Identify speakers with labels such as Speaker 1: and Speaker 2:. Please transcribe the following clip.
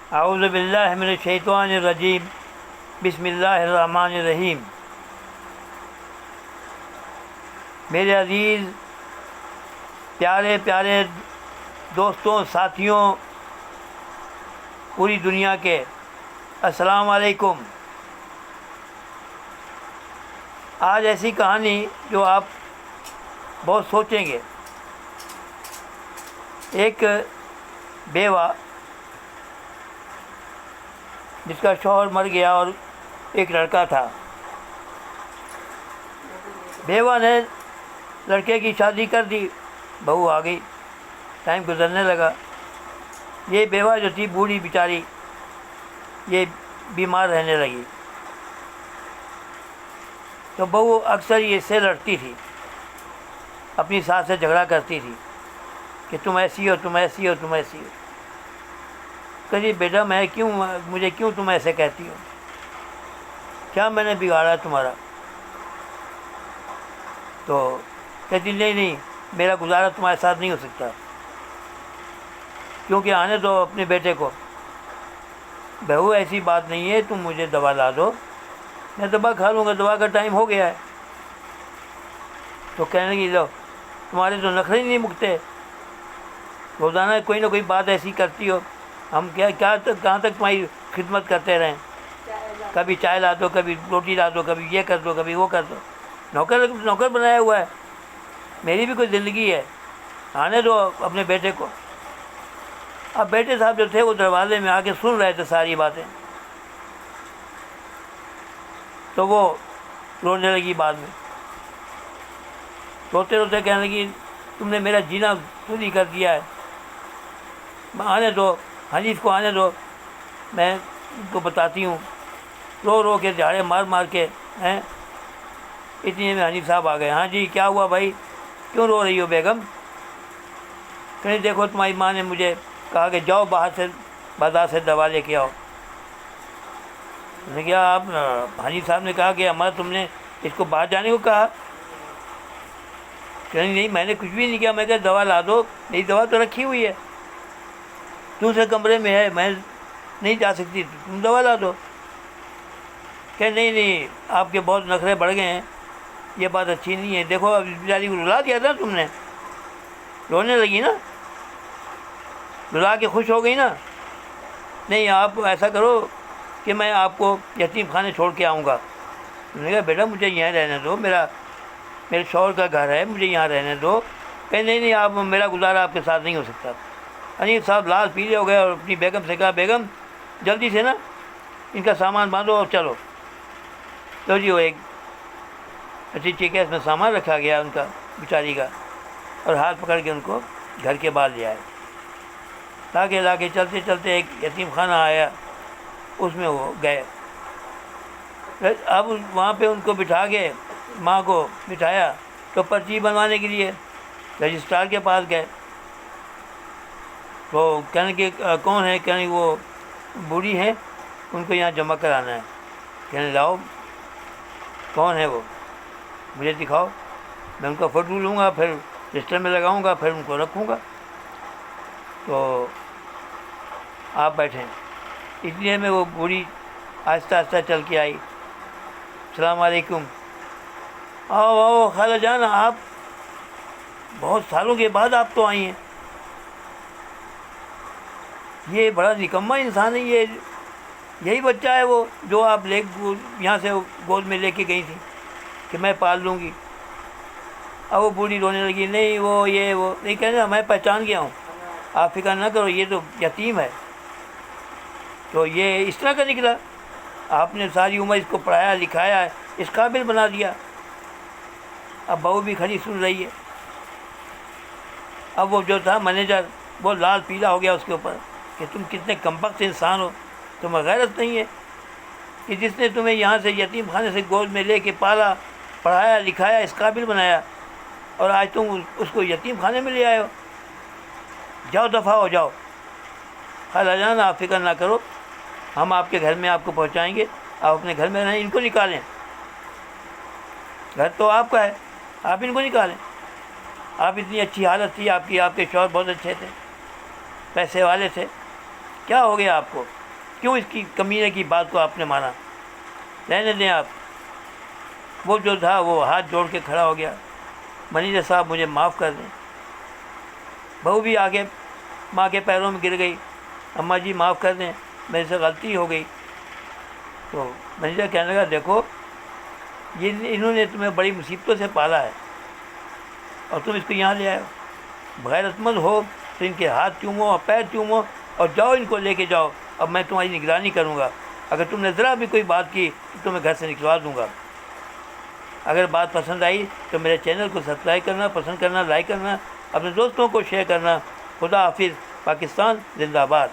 Speaker 1: اعوذ باللہ من الشیطان الرجیم، بسم اللہ الرحمن الرحیم۔ میرے عزیز پیارے پیارے دوستوں، ساتھیوں، پوری دنیا کے، السلام علیکم۔ آج ایسی کہانی جو آپ بہت سوچیں گے۔ ایک بیوہ جس کا شوہر مر گیا اور ایک لڑکا تھا، بیوہ نے لڑکے کی شادی کر دی، بہو آ گئی، ٹائم گزرنے لگا۔ یہ بیوہ جو تھی بوڑھی بیچاری، یہ بیمار رہنے لگی، تو بہو اکثر یہ اس سے لڑتی تھی، اپنی ساس سے جھگڑا کرتی تھی کہ تم ایسی ہو، تم ایسی ہو، تم ایسی ہو۔ کہتی بیٹا مجھے کیوں تم ایسے کہتی ہو؟ کیا میں نے بگاڑا تمہارا؟ تو کہتی نہیں، میرا گزارا تمہارے ساتھ نہیں ہو سکتا، کیونکہ آنے دو اپنے بیٹے کو۔ بہو ایسی بات نہیں ہے، تم مجھے دوا لا دو، میں دوا کھا لوں گا، دوا کا ٹائم ہو گیا ہے۔ تو کہنے لگی لو تمہارے تو نخرے ہی نہیں مکتے، روزانہ کوئی نہ کوئی بات ایسی کرتی ہو، ہم کہاں تک تمہاری خدمت کرتے رہیں؟ کبھی چائے لا دو، کبھی روٹی لا دو، کبھی یہ کر دو، کبھی وہ کر دو۔ نوکر بنایا ہوا ہے، میری بھی کوئی زندگی ہے، آنے دو اپنے بیٹے کو۔ اب بیٹے صاحب جو تھے وہ دروازے میں آ کے سن رہے تھے ساری باتیں، تو وہ رونے لگی۔ بعد میں روتے روتے کہنے لگی تم نے میرا جینا پوری کر دیا ہے، آنے دو حنیف کو، آنے دو، میں ان کو بتاتی ہوں۔ رو رو کے جھاڑے مار کے ہیں، اتنے میں حنیف صاحب آ گئے۔ ہاں جی کیا ہوا بھائی، کیوں رو رہی ہو بیگم؟ کہیں دیکھو تمہاری ماں نے مجھے کہا کہ جاؤ باہر سے بازار سے دوا لے کے آؤ۔ نے کیا آپ حنیف صاحب نے کہا کہ ہمارا تم نے اس کو باہر جانے کو کہا؟ کہ نہیں میں نے کچھ بھی نہیں کیا، میں کہا دوا لا دو، میری دوا تو رکھی ہوئی ہے، دوسرے کمرے میں ہے، میں نہیں جا سکتی، تم دوا لا دو۔ کہ نہیں آپ کے بہت نخرے بڑھ گئے ہیں، یہ بات اچھی نہیں ہے۔ دیکھو اب بیچاری کو رلا دیا تھا تم نے، رونے لگی نا، رلا کے خوش ہو گئی نا۔ نہیں آپ ایسا کرو کہ میں آپ کو یتیم خانے چھوڑ کے آؤں گا۔ میں نے کہا بیٹا مجھے یہاں رہنے دو، میرے شوہر کا گھر ہے، مجھے یہاں رہنے دو۔ کہ نہیں آپ میرا گزارا آپ کے ساتھ نہیں ہو سکتا۔ حنیف صاحب لال پیلے ہو گئے اور اپنی بیگم سے کہا بیگم جلدی سے نا ان کا سامان باندھو اور چلو۔ تو جی وہ ایک اچھی کیس میں سامان رکھا گیا ان کا بیچاری کا، اور ہاتھ پکڑ کے ان کو گھر کے باہر لے آئے۔ لا کے چلتے چلتے ایک یتیم خانہ آیا، اس میں وہ گئے۔ اب وہاں پہ ان کو بٹھا کے، ماں کو بٹھایا تو پرچی بنوانے کے لیے رجسٹرار کے پاس گئے۔ تو کہنے کہ کون ہے؟ کہنے وہ بوڑھی ہیں، ان کو یہاں جمع کرانا ہے۔ کہنے لاؤ کون ہے وہ، مجھے دکھاؤ، میں ان کا فوٹو لوں گا، پھر رجسٹر میں لگاؤں گا، پھر ان کو رکھوں گا۔ تو آپ بیٹھیں۔ اس لیے میں وہ بوڑھی آہستہ آہستہ چل کے آئی۔ السلام علیکم، آؤ خالہ جان، آپ بہت سالوں کے بعد آپ تو آئی ہیں۔ یہ بڑا نکما انسان ہے، یہی بچہ ہے وہ جو آپ یہاں سے گود میں لے کے گئی تھی کہ میں پال لوں گی۔ اب وہ بوڑھی رونے لگی، نہیں وہ نہیں، کہنے میں پہچان گیا ہوں، آپ فکر نہ کرو، یہ تو یتیم ہے۔ تو یہ اس طرح کا نکلا، آپ نے ساری عمر اس کو پڑھایا لکھایا ہے، اس قابل بنا دیا۔ اب بہو بھی کھڑی سن رہی ہے۔ اب وہ جو تھا مینیجر، وہ لال پیلا ہو گیا اس کے اوپر کہ تم کتنے کمبخت انسان ہو، تمہیں غیرت نہیں ہے کہ جس نے تمہیں یہاں سے یتیم خانے سے گود میں لے کے پالا پڑھایا لکھایا اس قابل بنایا، اور آج تم اس کو یتیم خانے میں لے آئے ہو۔ جاؤ دفع ہو جاؤ، خالہ جان آپ فکر نہ کرو، ہم آپ کے گھر میں آپ کو پہنچائیں گے، آپ اپنے گھر میں رہیں، ان کو نکالیں، گھر تو آپ کا ہے، آپ ان کو نکالیں۔ آپ اتنی اچھی حالت تھی آپ کی، آپ کے شوہر بہت اچھے تھے، پیسے والے تھے، کیا ہو گیا آپ کو؟ کیوں اس کی کمینے کی بات کو آپ نے مانا؟ رہنے دیں آپ. وہ جو تھا وہ ہاتھ جوڑ کے کھڑا ہو گیا، منیجر صاحب مجھے معاف کر دیں. بہو بھی آگے ماں کے پیروں میں گر گئی، اماں جی معاف کر دیں، میرے سے غلطی ہو گئی. تو منیجر کہنے لگا دیکھو انہوں نے تمہیں بڑی مصیبتوں سے پالا ہے اور تم اس کو یہاں لے آئے ہو. غیرت مند ہو تو ان کے ہاتھ چومو اور پیر چومو اور جاؤ ان کو لے کے جاؤ، اب میں تمہاری نگرانی کروں گا. اگر تم نے ذرا بھی کوئی بات کی تو تمہیں گھر سے نکلوا دوں گا. اگر بات پسند آئی تو میرے چینل کو سبسکرائب کرنا، پسند کرنا، لائک کرنا، اپنے دوستوں کو شیئر کرنا. خدا حافظ. پاکستان زندہ باد.